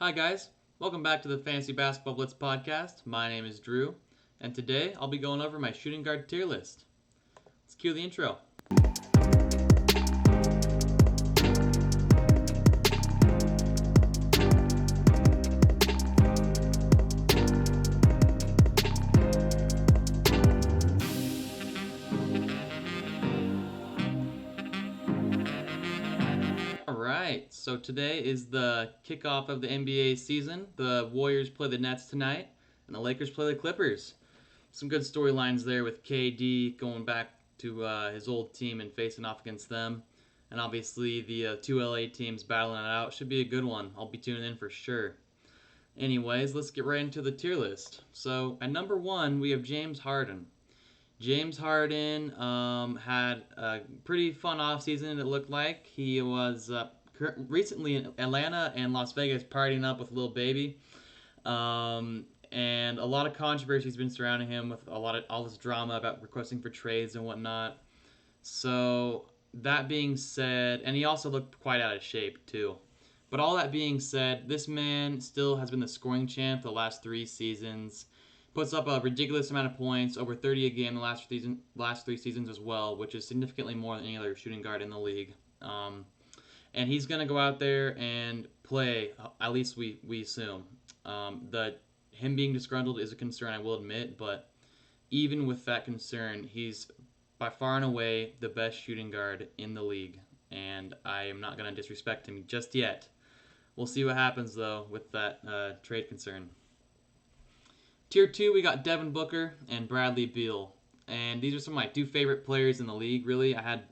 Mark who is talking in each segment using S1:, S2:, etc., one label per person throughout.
S1: Hi, guys. Welcome back to the Fantasy Basketball Blitz podcast. My name is Drew, and today I'll be going over my shooting guard tier list. Let's cue the intro. Alright, so today is the kickoff of the NBA season. The Warriors play the Nets tonight, and the Lakers play the Clippers. Some good storylines there with KD going back to his old team and facing off against them. And obviously, the two LA teams battling it out. Should be a good one. I'll be tuning in for sure. Anyways, let's get right into the tier list. So, at number one, we have James Harden. James Harden had a pretty fun offseason, it looked like. He was recently in Atlanta and Las Vegas partying up with Lil Baby. And a lot of controversy has been surrounding him with all this drama about requesting for trades and whatnot. So, that being said, and he also looked quite out of shape too. But all that being said, this man still has been the scoring champ the last 3 seasons. Puts up a ridiculous amount of points, over 30 a game the last 3 seasons as well, which is significantly more than any other shooting guard in the league. And he's going to go out there and play, at least we assume. Him being disgruntled is a concern, I will admit, but even with that concern, he's by far and away the best shooting guard in the league, and I am not going to disrespect him just yet. We'll see what happens, though, with that trade concern. Tier 2, we got Devin Booker and Bradley Beal. And these are some of my two favorite players in the league, really. I had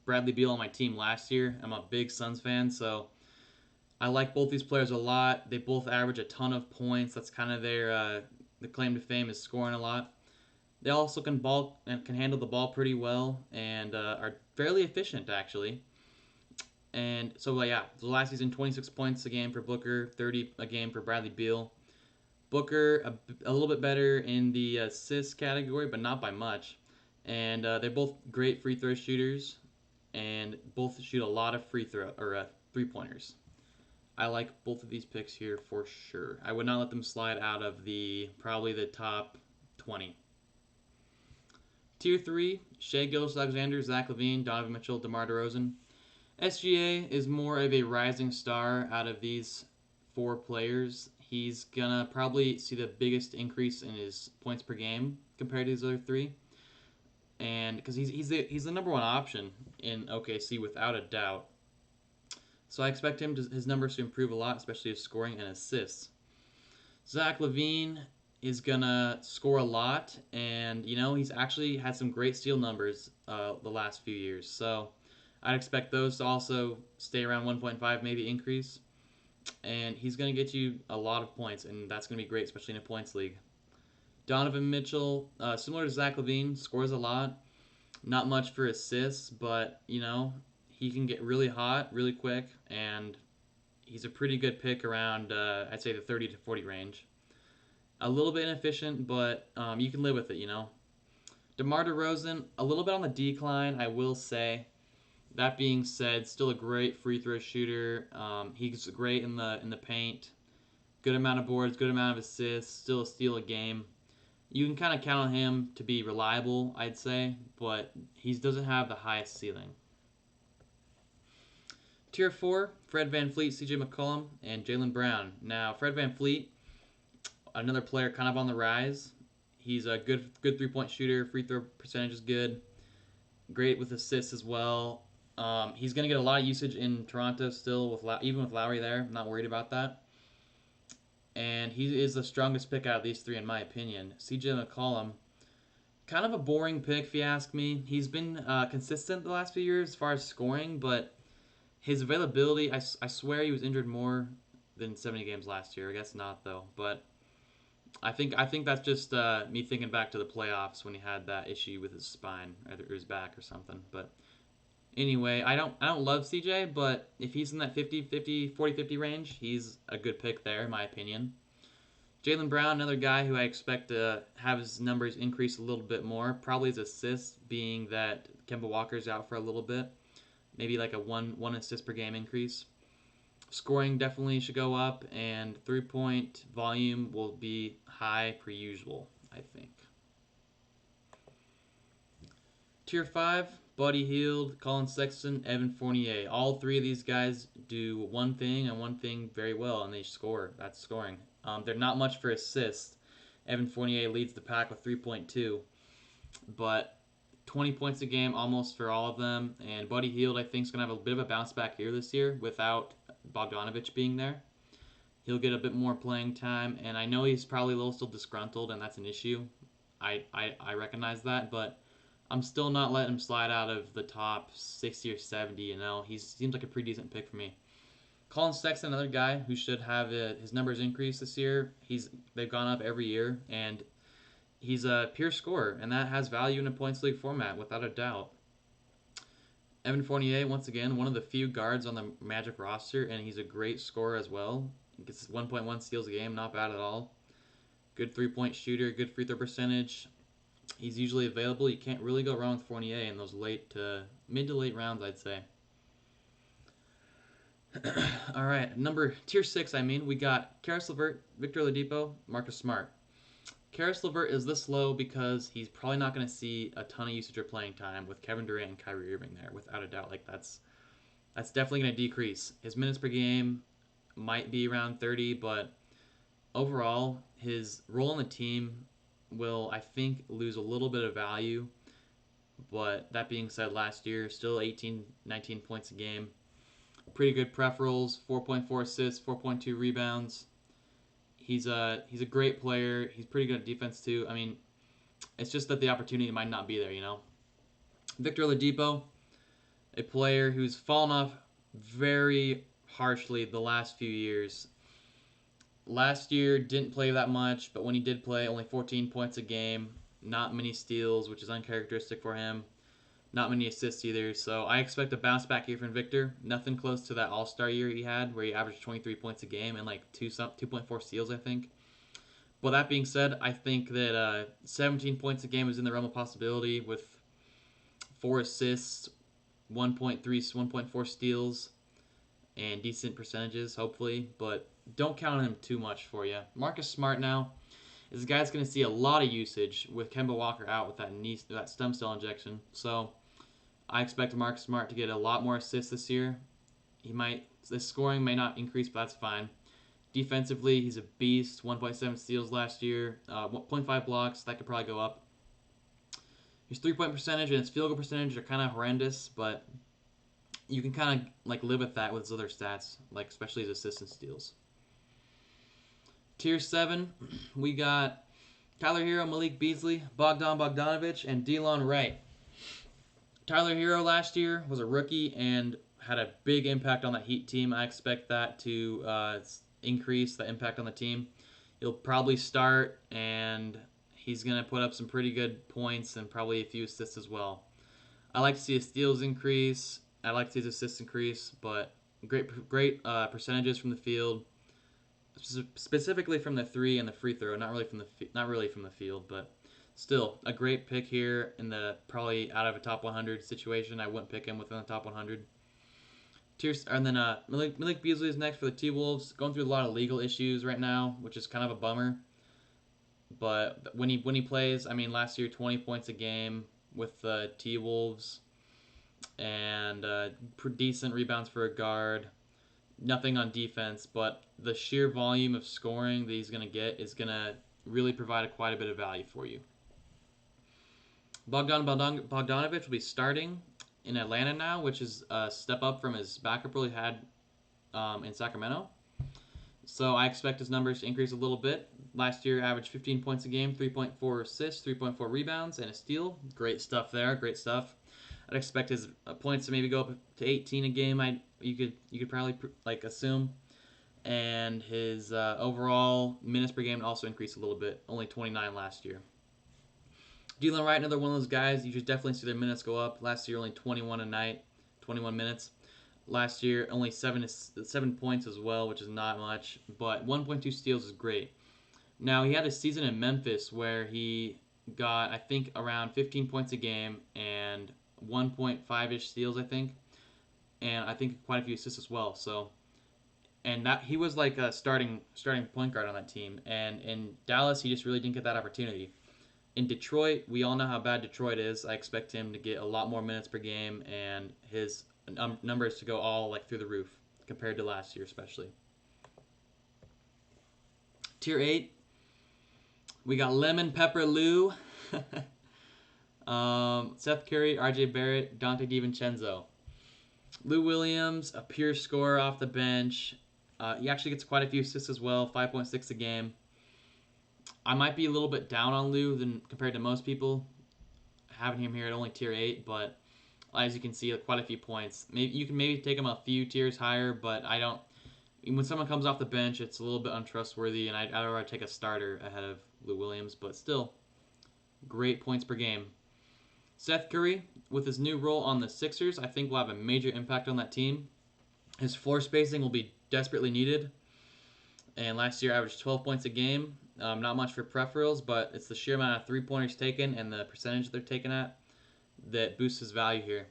S1: Bradley Beal on my team last year. I'm a big Suns fan, so I like both these players a lot. They both average a ton of points. That's kind of their the claim to fame is scoring a lot. They also can handle the ball pretty well and are fairly efficient, actually. And so, the last season, 26 points a game for Booker, 30 a game for Bradley Beal. Booker a little bit better in the assists category, but not by much. And they're both great free throw shooters, and both shoot a lot of three pointers. I like both of these picks here for sure. I would not let them slide out of probably the top 20. Tier 3, Shai Gilgeous-Alexander, Zach LaVine, Donovan Mitchell, DeMar DeRozan. SGA is more of a rising star out of these 4 players. He's going to probably see the biggest increase in his points per game compared to these other 3. And because he's the number 1 option in OKC without a doubt. So I expect his numbers to improve a lot, especially his scoring and assists. Zach LaVine is going to score a lot, and, he's actually had some great steal numbers the last few years. So I'd expect those to also stay around 1.5, maybe increase. And he's going to get you a lot of points, and that's going to be great, especially in a points league. Donovan Mitchell, similar to Zach LaVine, scores a lot. Not much for assists, but, he can get really hot really quick, and he's a pretty good pick around, I'd say, the 30 to 40 range. A little bit inefficient, but you can live with it, DeMar DeRozan, a little bit on the decline, I will say. That being said, still a great free throw shooter. He's great in the paint. Good amount of boards, good amount of assists, still a steal a game. You can kind of count on him to be reliable, I'd say, but he doesn't have the highest ceiling. Tier 4, Fred VanVleet, CJ McCollum, and Jaylen Brown. Now, Fred VanVleet, another player kind of on the rise. He's a good three-point shooter. Free throw percentage is good. Great with assists as well. He's going to get a lot of usage in Toronto still, even with Lowry there. I'm not worried about that. And he is the strongest pick out of these 3, in my opinion. CJ McCollum, kind of a boring pick, if you ask me. He's been consistent the last few years as far as scoring, but his availability, I swear he was injured more than 70 games last year. I guess not, though. But I think that's just me thinking back to the playoffs when he had that issue with his spine or his back or something. But anyway, I don't love CJ, but if he's in that 40-50 range, he's a good pick there, in my opinion. Jaylen Brown, another guy who I expect to have his numbers increase a little bit more. Probably his assists, being that Kemba Walker's out for a little bit. Maybe like a one assist per game increase. Scoring definitely should go up, and 3-point volume will be high per usual, I think. Tier 5, Buddy Hield, Colin Sexton, Evan Fournier. All three of these guys do one thing and one thing very well, and they score. That's scoring. They're not much for assists. Evan Fournier leads the pack with 3.2, but 20 points a game almost for all of them. And Buddy Hield, I think, is going to have a bit of a bounce back year this year without Bogdanovich being there. He'll get a bit more playing time, and I know he's probably a little still disgruntled, and that's an issue. I recognize that, but I'm still not letting him slide out of the top 60 or 70. He seems like a pretty decent pick for me. Colin Sexton, another guy who should have his numbers increase this year. They've gone up every year, and he's a pure scorer, and that has value in a points league format without a doubt. Evan Fournier, once again, one of the few guards on the Magic roster, and he's a great scorer as well. He gets 1.1 steals a game, not bad at all. Good 3-point shooter, good free throw percentage. He's usually available. You can't really go wrong with Fournier in those mid to late rounds, I'd say. All right, tier 6. We got Caris LeVert, Victor Oladipo, Marcus Smart. Caris LeVert is this low because he's probably not going to see a ton of usage or playing time with Kevin Durant and Kyrie Irving there, without a doubt. That's definitely going to decrease. His minutes per game might be around 30, but overall, his role on the team will, I think, lose a little bit of value. But that being said, last year, still 18, 19 points a game. Pretty good pref rolls, 4.4 assists, 4.2 rebounds. He's a great player. He's pretty good at defense too. It's just that the opportunity might not be there, Victor Oladipo, a player who's fallen off very harshly the last few years. Last year, didn't play that much, but when he did play, only 14 points a game, not many steals, which is uncharacteristic for him. Not many assists either, so I expect a bounce back here from Victor. Nothing close to that All-Star year he had, where he averaged 23 points a game and 2.4 steals, I think. But that being said, I think that 17 points a game is in the realm of possibility with 4 assists, 1.3, 1.4 steals, and decent percentages, hopefully. But don't count on him too much for you. Marcus Smart now. This guy's going to see a lot of usage with Kemba Walker out with that stem cell injection. So I expect Marcus Smart to get a lot more assists this year. The scoring may not increase, but that's fine. Defensively, he's a beast. 1.7 steals last year, 0.5 blocks. That could probably go up. His 3-point percentage and his field goal percentage are kind of horrendous, but you can kind of live with that with his other stats, especially his assists and steals. Tier 7, we got Tyler Hero, Malik Beasley, Bogdanovich, and Delon Wright. Tyler Hero last year was a rookie and had a big impact on that Heat team. I expect that to increase the impact on the team. He'll probably start, and he's going to put up some pretty good points and probably a few assists as well. I like to see his steals increase. I like to see his assists increase, but great percentages from the field. Specifically from the 3 and the free throw, not really from the field, but still a great pick here in the probably out of a top 100 situation. I wouldn't pick him within the top 100. And then Malik Beasley is next for the T-Wolves, going through a lot of legal issues right now, which is kind of a bummer. But when he plays, last year 20 points a game with the T-Wolves, and decent rebounds for a guard. Nothing on defense, but the sheer volume of scoring that he's going to get is going to really provide quite a bit of value for you. Bogdanovich will be starting in Atlanta now, which is a step up from his backup role he had in Sacramento. So I expect his numbers to increase a little bit. Last year, averaged 15 points a game, 3.4 assists, 3.4 rebounds, and a steal. Great stuff there. Great stuff. I'd expect his points to maybe go up to 18 a game. You could probably assume, and his overall minutes per game also increased a little bit. Only 29 last year. Delon Wright, another one of those guys. You should definitely see their minutes go up. Last year, only 21 a night, 21 minutes. Last year, only 7 points as well, which is not much. But 1.2 steals is great. Now, he had a season in Memphis where he got, I think, around 15 points a game and 1.5-ish steals, I think. And I think quite a few assists as well. So and that he was like a starting point guard on that team. And in Dallas, he just really didn't get that opportunity. In Detroit, we all know how bad Detroit is. I expect him to get a lot more minutes per game and his numbers to go all like through the roof compared to last year, especially. Tier 8, we got Lemon Pepper Lou, Seth Curry, RJ Barrett, Dante DiVincenzo. Lou Williams, a pure scorer off the bench. He actually gets quite a few assists as well, 5.6 a game. I might be a little bit down on Lou than compared to most people. Having him here at only tier 8, but as you can see, quite a few points. Maybe you can take him a few tiers higher, but I don't. When someone comes off the bench, it's a little bit untrustworthy, and I'd rather take a starter ahead of Lou Williams. But still, great points per game. Seth Curry, with his new role on the Sixers, I think will have a major impact on that team. His floor spacing will be desperately needed. And last year, averaged 12 points a game. Not much for peripherals, but it's the sheer amount of three-pointers taken and the percentage they're taken at that boosts his value here.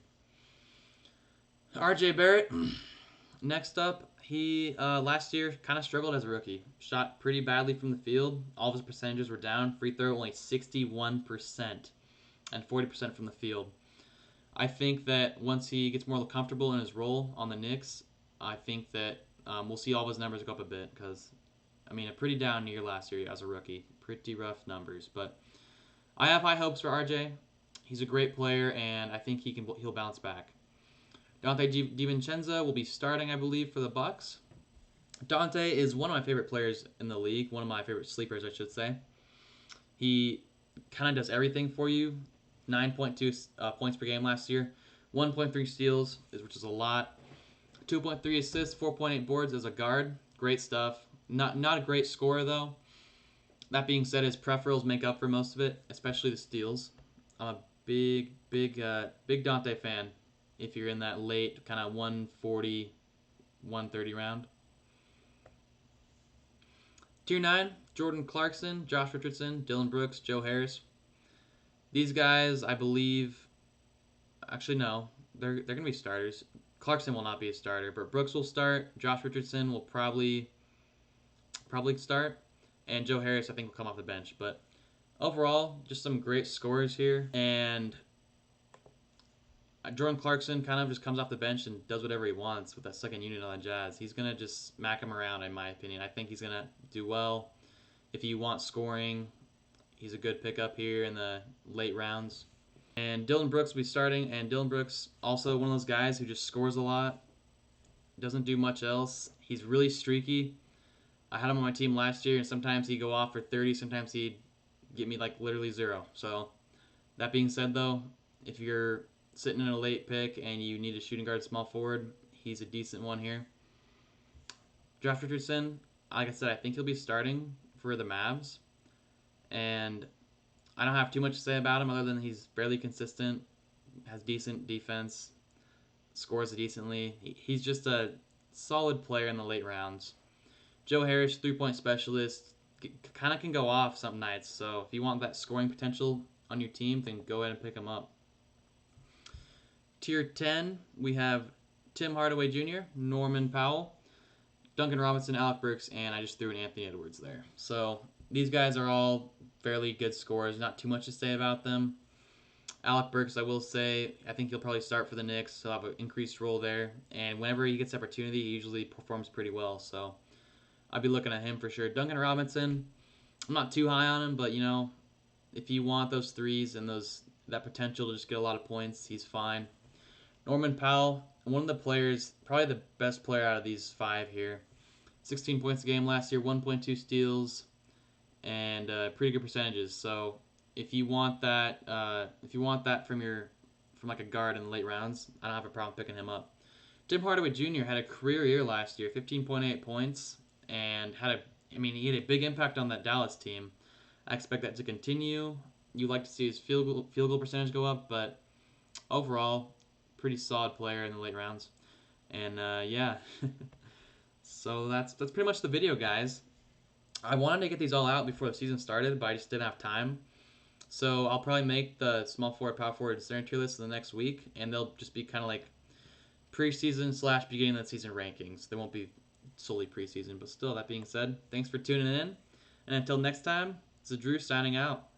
S1: RJ Barrett, next up, he last year kind of struggled as a rookie. Shot pretty badly from the field. All of his percentages were down. Free throw only 61% and 40% from the field. I think that once he gets more comfortable in his role on the Knicks, I think that we'll see all of his numbers go up a bit because, I mean, a pretty down year last year as a rookie. Pretty rough numbers. But I have high hopes for RJ. He's a great player, and I think he'll bounce back. Dante DiVincenzo will be starting, I believe, for the Bucks. Dante is one of my favorite players in the league. One of my favorite sleepers, I should say. He kind of does everything for you. 9.2 points per game last year. 1.3 steals, which is a lot. 2.3 assists, 4.8 boards as a guard. Great stuff. Not a great scorer, though. That being said, his peripherals make up for most of it, especially the steals. I'm a big Dante fan if you're in that late kind of 140, 130 round. Tier 9, Jordan Clarkson, Josh Richardson, Dillon Brooks, Joe Harris. These guys, I believe, actually no, they're going to be starters. Clarkson will not be a starter, but Brooks will start. Josh Richardson will probably start, and Joe Harris I think will come off the bench. But overall, just some great scorers here, and Jordan Clarkson kind of just comes off the bench and does whatever he wants with that second unit on the Jazz. He's going to just smack him around, in my opinion. I think he's going to do well. If you want scoring, he's a good pickup here in the late rounds. And Dillon Brooks will be starting, and Dillon Brooks also one of those guys who just scores a lot. Doesn't do much else. He's really streaky. I had him on my team last year, and sometimes he'd go off for 30, sometimes he'd get me like literally 0. So that being said, though, if you're sitting in a late pick and you need a shooting guard small forward, he's a decent one here. Josh Richardson, like I said, I think he'll be starting for the Mavs. And I don't have too much to say about him other than he's fairly consistent, has decent defense, scores decently. He's just a solid player in the late rounds. Joe Harris, 3-point specialist, kind of can go off some nights. So if you want that scoring potential on your team, then go ahead and pick him up. Tier 10, we have Tim Hardaway Jr., Norman Powell, Duncan Robinson, Alec Burks, and I just threw in Anthony Edwards there. So these guys are all fairly good scorers. Not too much to say about them. Alec Burks, I will say, I think he'll probably start for the Knicks. He'll have an increased role there. And whenever he gets opportunity, he usually performs pretty well. So I'll be looking at him for sure. Duncan Robinson, I'm not too high on him, but, you know, if you want those threes and that potential to just get a lot of points, he's fine. Norman Powell, one of the players, probably the best player out of these 5 here. 16 points a game last year, 1.2 steals, and pretty good percentages. So if you want that, from like a guard in the late rounds, I don't have a problem picking him up. Tim Hardaway Jr. had a career year last year, 15.8 points, and he had a big impact on that Dallas team. I expect that to continue. You like to see his field goal percentage go up, but overall, pretty solid player in the late rounds. And yeah, so that's pretty much the video, guys. I wanted to get these all out before the season started, but I just didn't have time. So I'll probably make the small forward, power forward, and center tier list in the next week, and they'll just be kind of like preseason / beginning of the season rankings. They won't be solely preseason. But still, that being said, thanks for tuning in. And until next time, this is Drew signing out.